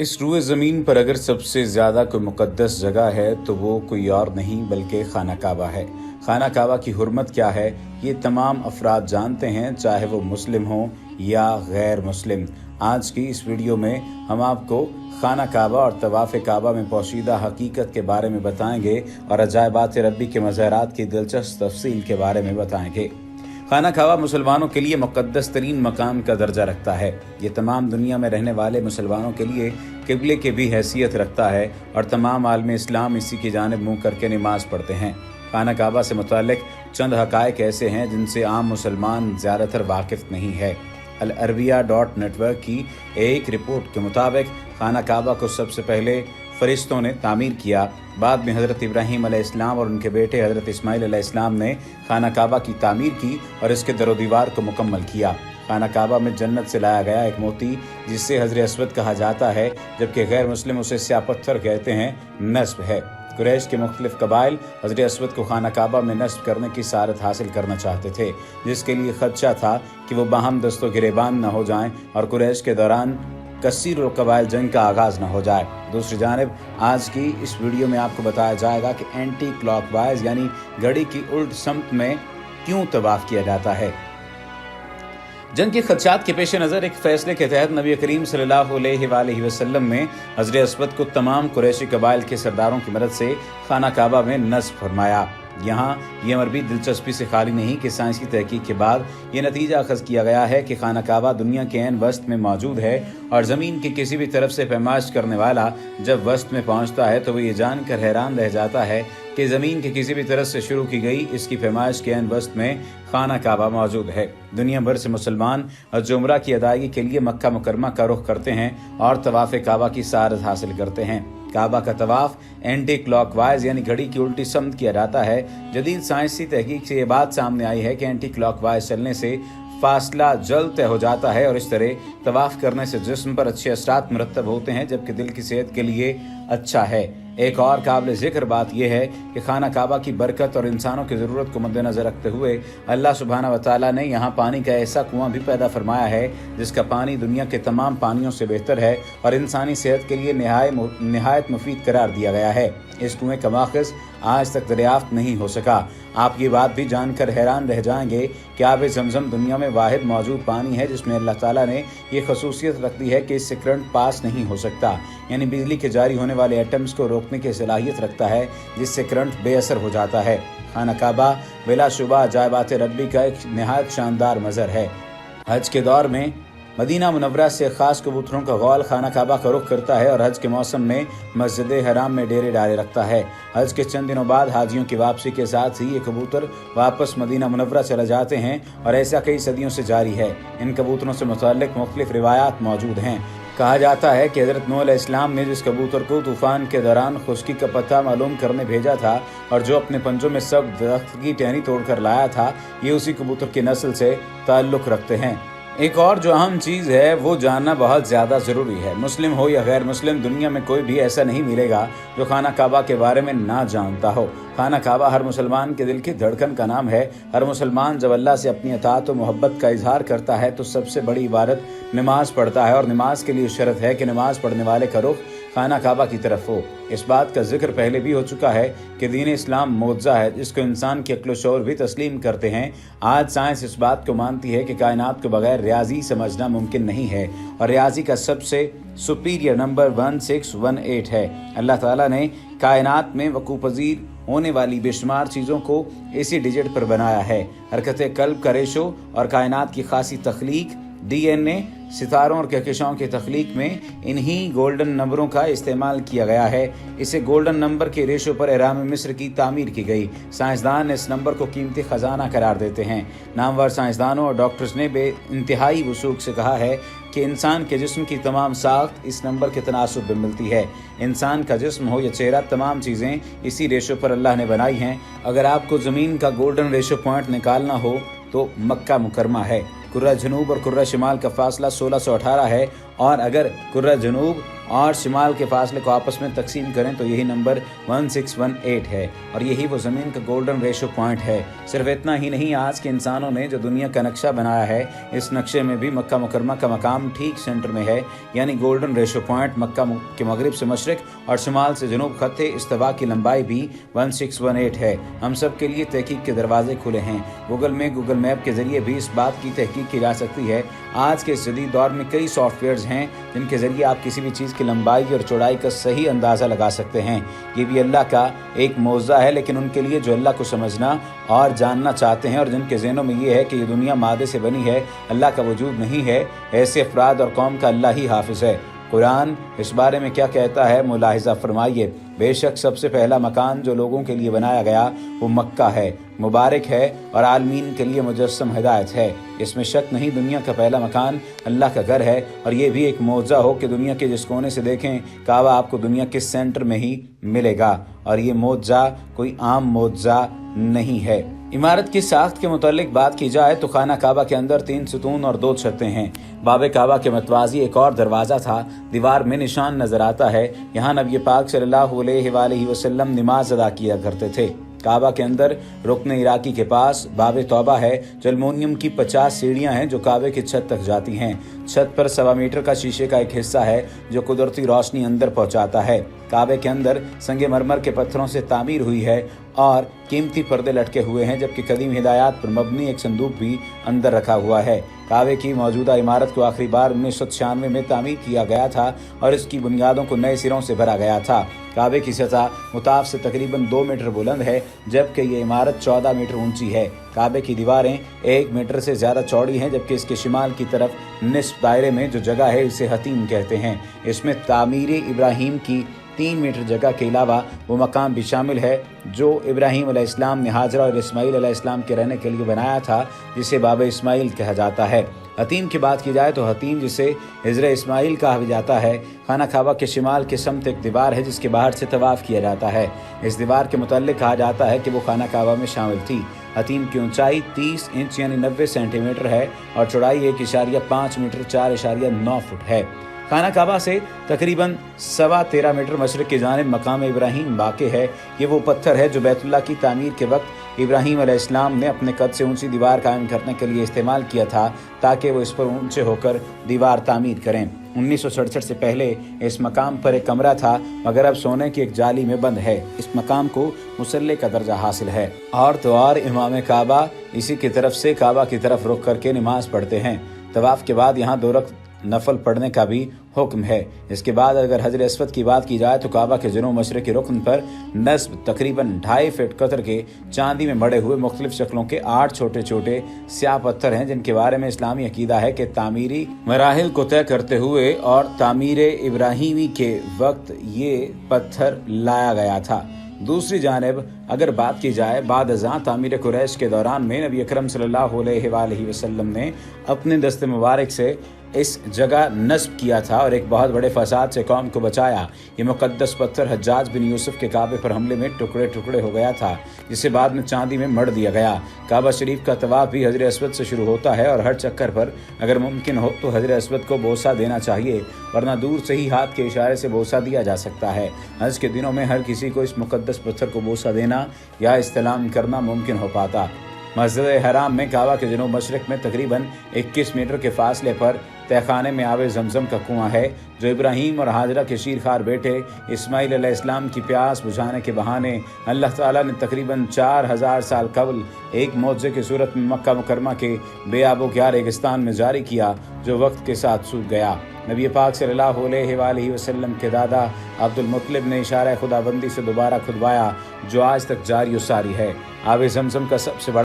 इस रुए ज़मीन पर अगर सबसे ज़्यादा कोई मुक़द्दस जगह है तो वो कोई और नहीं बल्कि खाना काबा है। खाना काबा की हुर्मत क्या है ये तमाम अफराद जानते हैं, चाहे वो मुस्लिम हों या गैर मुस्लिम। आज की इस वीडियो में हम आपको खाना काबा और तवाफ़ काबा में पोशीदा हकीकत के बारे में बताएंगे और अजायबात रब्बी के मज़ारात की दिलचस्प तफसील के बारे में बताएंगे। खाना काबा मुसलमानों के लिए मुक़द्दस तरीन मकाम का दर्जा रखता है। ये तमाम दुनिया में रहने वाले मुसलमानों के लिए किबले की भी हैसियत रखता है और तमाम आलम इस्लाम इसी की जानिब मुँह करके नमाज पढ़ते हैं। खाना काबा से मुताल्लिक़ चंद हक़ाइक़ ऐसे हैं जिनसे आम मुसलमान ज़्यादातर वाकिफ़ नहीं है। अल-अरबिया.नेटवर्क की एक रिपोर्ट के मुताबिक खाना काबा को सबसे पहले फरिश्तों ने तामीर किया। बाद में हज़रत इब्राहीम अलैहिस्सलाम और उनके बेटे हज़रत इस्माईल अलैहिस्सलाम ने खाना काबा की तामीर की और इसके दरो दीवार को मुकम्मल किया। खाना काबा में जन्नत से लाया गया एक मोती जिससे हजर अस्वद कहा जाता है, जबकि गैर मुस्लिम उसे स्याह पत्थर कहते हैं, नस्ब है। कुरैश के मुख्तलिफ कबाइल हजर अस्वद को खाना काबा में नस्ब करने की सआरत हासिल करना चाहते थे, जिसके लिए खदशा था कि वो बाहम दस्तों गिरेबान न हो जाएं और कुरैश के दौरान कसीर और कबाइल जंग का आगाज़ न हो जाए। दूसरी जानिब आज की इस वीडियो में आपको बताया जाएगा कि एंटी क्लॉकवाइज यानी घड़ी की उल्ट समत में क्यों तवाफ़ किया जाता है। जंग के खदशात के पेश नज़र एक फ़ैसले के तहत नबी करीम सल्लल्लाहु अलैहि वसल्लम ने हज़र अस्वद को तमाम कुरैशी कबाइल के सरदारों की मदद से खाना काबा में नस्ब फरमाया। यहाँ ये अमर भी दिलचस्पी से खाली नहीं कि साइंसी तहकीक के बाद ये नतीजा अखज़ किया गया है कि खाना काबा दुनिया के ऐन वस्त में मौजूद है और ज़मीन की किसी भी तरफ से पैमाइश करने वाला जब वस्त में पहुँचता है तो वो ये जानकर हैरान रह जाता है कि ज़मीन के किसी भी तरफ से शुरू की गई इसकी पैमाइश के ऐन वस्त में खाना काबा मौजूद है। दुनिया भर से मुसलमान हज उम्रा की अदायगी के लिए मक्का मुकरमा का रुख करते हैं और तवाफ़ काबा की सआरत हासिल करते हैं। काबा का तवाफ़ एंटी क्लॉकवाइज यानी घड़ी की उल्टी समत किया जाता है। जदीद साइंसी तहकीक से ये बात सामने आई है कि एंटी क्लॉकवाइज चलने से फासला जल्द तय हो जाता है और इस तरह तवाफ़ करने से जिस्म पर अच्छे असरात मुरतब होते हैं, जबकि दिल की सेहत के लिए अच्छा है। एक और काबिल ज़िक्र बात यह है कि खाना काबा की बरकत और इंसानों की ज़रूरत को मद्देनज़र रखते हुए अल्लाह सुब्हानहू व तआला ने यहाँ पानी का ऐसा कुआं भी पैदा फरमाया है जिसका पानी दुनिया के तमाम पानियों से बेहतर है और इंसानी सेहत के लिए नहायत मुफीद करार दिया गया है। इस कुएं का माखज़ आज तक दरियाफ्त नहीं हो सका। आप ये बात भी जानकर हैरान रह जाएंगे कि आब ज़मज़म दुनिया में वाहिद मौजूद पानी है जिसमें अल्लाह ताला ने ये खसूसियत रख दी है कि इससे करंट पास नहीं हो सकता, यानी बिजली के जारी होने वाले एटम्स को रोकने की सलाहियत रखता है जिससे करंट बेअसर हो जाता है। खाना काबा बिलाशुबा अजायबात रब्बी का एक नहायत शानदार मज़र है। हज के दौर में मदीना मुनव्वरा से ख़ास कबूतरों का गौल खाना काबा का रुख करता है और हज के मौसम में मस्जिद हराम में डेरे डाले रखता है। हज के चंद दिनों बाद हाजियों की वापसी के साथ ही ये कबूतर वापस मदीना मुनव्वरा चले जाते हैं और ऐसा कई सदियों से जारी है। इन कबूतरों से मुताल्लिक़ मुख्तलिफ रिवायात मौजूद हैं। कहा जाता है कि हज़रत नूह अलैहिस्सलाम ने जिस कबूतर को तूफ़ान के दौरान खुश्की का पता मालूम करने भेजा था और जो अपने पंजों में सब दरख्त की टहनी तोड़ कर लाया था, ये उसी कबूतर की नस्ल से ताल्लुक़ रखते हैं। एक और जो अहम चीज़ है वो जानना बहुत ज़्यादा ज़रूरी है। मुस्लिम हो या गैर मुस्लिम, दुनिया में कोई भी ऐसा नहीं मिलेगा जो खाना काबा के बारे में ना जानता हो। खाना काबा हर मुसलमान के दिल की धड़कन का नाम है। हर मुसलमान जब अल्लाह से अपनी अताअत और मोहब्बत का इजहार करता है तो सबसे बड़ी इबादत नमाज पढ़ता है और नमाज के लिए शर्त है कि नमाज पढ़ने वाले का रुख खाना काबा की तरफ हो। इस बात का जिक्र पहले भी हो चुका है कि दीन इस्लाम मुअज्जा है जिसको इंसान के अक्ल शऊर भी तस्लीम करते हैं। आज साइंस इस बात को मानती है कि कायनात को बगैर रियाजी समझना मुमकिन नहीं है और रियाजी का सबसे सुपीरियर नंबर 1618 है। अल्लाह ताला ने कायनात में वकूफ़-पज़ीर होने वाली बेशुमार चीज़ों को इसी डिजिट पर बनाया है। हरकत कल्ब का रेशो और कायनात की खासी तख्लीक, DNA, सितारों और कहकशाओं की तख्लीक में इन्हीं गोल्डन नंबरों का इस्तेमाल किया गया है। इसे गोल्डन नंबर के रेशो पर एहराम मिस्र की तामीर की गई। साइंसदान इस नंबर को कीमती ख़जाना करार देते हैं। नामवर साइंसदानों और डॉक्टर्स ने बेइंतहाई वसूख से कहा है कि इंसान के जिस्म की तमाम साख्त इस नंबर के तनासुब में मिलती है। इंसान का जिस्म हो या चेहरा, तमाम चीज़ें इसी रेशो पर अल्लाह ने बनाई हैं। अगर आपको ज़मीन का गोल्डन रेशो पॉइंट निकालना हो तो मक्का मुकरमा है। कुर्रा जनूब और कुर्रा शिमाल का फासला 1618 है और अगर कुर्रा जनूब اور شمال کے فاصلے کو آپس میں تقسیم کریں تو یہی نمبر 1618 ہے، اور یہی وہ زمین کا گولڈن ریشو پوائنٹ ہے۔ صرف اتنا ہی نہیں، آج کے انسانوں نے جو دنیا کا نقشہ بنایا ہے، اس نقشے میں بھی مکہ مکرمہ کا مقام ٹھیک سینٹر میں ہے، یعنی گولڈن ریشو پوائنٹ مکہ کے مغرب سے مشرق اور شمال سے جنوب خط استوا کی لمبائی بھی 1618 ہے۔ ہم سب کے لیے تحقیق کے دروازے کھلے ہیں۔ گوگل میپ کے ذریعے بھی اس بات کی تحقیق کی جا سکتی ہے۔ آج کے اس جدید دور میں کئی سافٹ ویئرز ہیں جن کے ذریعے آپ کسی بھی چیز کی لمبائی اور چوڑائی کا صحیح اندازہ لگا سکتے ہیں۔ یہ بھی اللہ کا ایک معجزہ ہے، لیکن ان کے لیے جو اللہ کو سمجھنا اور جاننا چاہتے ہیں اور جن کے ذہنوں میں یہ ہے کہ یہ دنیا مادے سے بنی ہے، اللہ کا وجود نہیں ہے، ایسے افراد اور قوم کا اللہ ہی حافظ ہے۔ قرآن اس بارے میں کیا کہتا ہے ملاحظہ فرمائیے۔ بے شک سب سے پہلا مکان جو لوگوں کے لیے بنایا گیا وہ مکہ ہے، مبارک ہے اور عالمین کے لیے مجسم ہدایت ہے۔ اس میں شک نہیں، دنیا کا پہلا مکان اللہ کا گھر ہے، اور یہ بھی ایک معجزہ ہو کہ دنیا کے جس کونے سے دیکھیں کعبہ آپ کو دنیا کے سینٹر میں ہی ملے گا، اور یہ معجزہ کوئی عام معجزہ نہیں ہے۔ عمارت کی ساخت کے متعلق بات کی جائے تو خانہ کعبہ کے اندر 3 ستون اور 2 چھتیں ہیں۔ باب کعبہ کے متوازی ایک اور دروازہ تھا، دیوار میں نشان نظر آتا ہے، یہاں نبی پاک صلی اللہ علیہ وآلہ وسلم نماز ادا کیا کرتے تھے۔ کعبہ کے اندر رکن عراقی کے پاس باب توبہ ہے، جو المونیم کی 50 سیڑھیاں ہیں جو کعبے کی چھت تک جاتی ہیں۔ چھت پر 1.25 میٹر کا شیشے کا ایک حصہ ہے جو قدرتی روشنی اندر پہنچاتا ہے۔ کعبے کے اندر سنگ مرمر کے پتھروں سے تعمیر ہوئی ہے اور قیمتی پردے لٹکے ہوئے ہیں، جبکہ قدیم ہدایات پر مبنی ایک صندوق بھی اندر رکھا ہوا ہے۔ کعبے کی موجودہ عمارت کو آخری بار 1996 میں تعمیر کیا گیا تھا اور اس کی بنیادوں کو نئے سروں سے بھرا گیا تھا۔ کعبے کی سطح مطاف سے تقریباً 2 میٹر بلند ہے، جبکہ یہ عمارت 14 میٹر اونچی ہے۔ کعبے کی دیواریں 1 میٹر سے زیادہ چوڑی ہیں، جبکہ اس کے شمال کی طرف نصف دائرے میں جو جگہ ہے اسے حتیم کہتے ہیں۔ اس میں تعمیر ابراہیم کی 3 میٹر جگہ کے علاوہ وہ مقام بھی شامل ہے جو ابراہیم علیہ السلام نے ہاجرہ اور اسماعیل علیہ السلام کے رہنے کے لیے بنایا تھا، جسے باب اسماعیل کہا جاتا ہے۔ حتیم کی بات کی جائے تو حتیم جسے حجر اسماعیل کہا بھی جاتا ہے، خانہ کعبہ کے شمال کے سمت ایک دیوار ہے جس کے باہر سے طواف کیا جاتا ہے۔ اس دیوار کے متعلق کہا جاتا ہے کہ وہ خانہ کعبہ میں شامل تھی۔ حتیم کی اونچائی 30 انچ یعنی 90 سینٹی میٹر ہے اور چوڑائی 1.5 میٹر 4.9 فٹ ہے۔ خانہ کعبہ سے تقریباً 13.25 میٹر مشرق کی جانب مقام ابراہیم واقع ہے۔ یہ وہ پتھر ہے جو بیت اللہ کی تعمیر کے وقت ابراہیم علیہ السلام نے اپنے قد سے اونچی دیوار قائم کرنے کے لیے استعمال کیا تھا، تاکہ وہ اس پر اونچے ہو کر دیوار تعمیر کریں۔ 1967 سے پہلے اس مقام پر ایک کمرہ تھا، مگر اب سونے کی ایک جالی میں بند ہے۔ اس مقام کو مصلی کا درجہ حاصل ہے، اور تو اور امام کعبہ اسی کی طرف سے کعبہ کی طرف رخ کر کے نماز پڑھتے ہیں۔ طواف کے بعد یہاں 2 رکعت نفل پڑھنے کا بھی حکم ہے۔ اس کے بعد اگر حجر اسود کی بات کی جائے تو کعبہ کے جنوب مشرقی رکن پر نصب تقریباً 2.5 فٹ قطر کے چاندی میں مڑے ہوئے مختلف شکلوں کے 8 چھوٹے چھوٹے سیاہ پتھر ہیں، جن کے بارے میں اسلامی عقیدہ ہے کہ تعمیری مراحل کو طے کرتے ہوئے اور تعمیر ابراہیمی کے وقت یہ پتھر لایا گیا تھا۔ دوسری جانب اگر بات کی جائے بعد ازاں تعمیر قریش کے دوران میں نبی اکرم صلی اللہ علیہ وآلہ وسلم نے اپنے دست مبارک سے اس جگہ نصب کیا تھا اور ایک بہت بڑے فساد سے قوم کو بچایا۔ یہ مقدس پتھر حجاج بن یوسف کے کعبے پر حملے میں ٹکڑے ٹکڑے ہو گیا تھا، جسے بعد میں چاندی میں مڑ دیا گیا۔ کعبہ شریف کا طواف بھی حجر اسود سے شروع ہوتا ہے اور ہر چکر پر اگر ممکن ہو تو حجر اسود کو بوسہ دینا چاہیے، ورنہ دور سے ہی ہاتھ کے اشارے سے بوسہ دیا جا سکتا ہے۔ حج کے دنوں میں ہر کسی کو اس مقدس پتھر کو بوسہ دینا یا استلام کرنا ممکن ہو پاتا۔ مسجد حرام میں کعبہ کے جنوب مشرق میں تقریباً 21 میٹر کے فاصلے پر تہ خانے میں آب زمزم کا کنواں ہے، جو ابراہیم اور ہاجرہ کے شیرخوار بیٹے اسماعیل علیہ السلام کی پیاس بجھانے کے بہانے اللہ تعالیٰ نے تقریباً 4000 سال قبل ایک معجزے کی صورت میں مکہ مکرمہ کے بے آب و گیا ریگستان میں جاری کیا، جو وقت کے ساتھ سوکھ گیا۔ نبی پاک صلی اللہ علیہ وآلہ وسلم کے دادا عبد المطلب نے اشارہ خدا بندی سے دوبارہ کھدوایا، جو آج تک جاری و ساری ہے۔ آب زمزم کا سب سے بڑا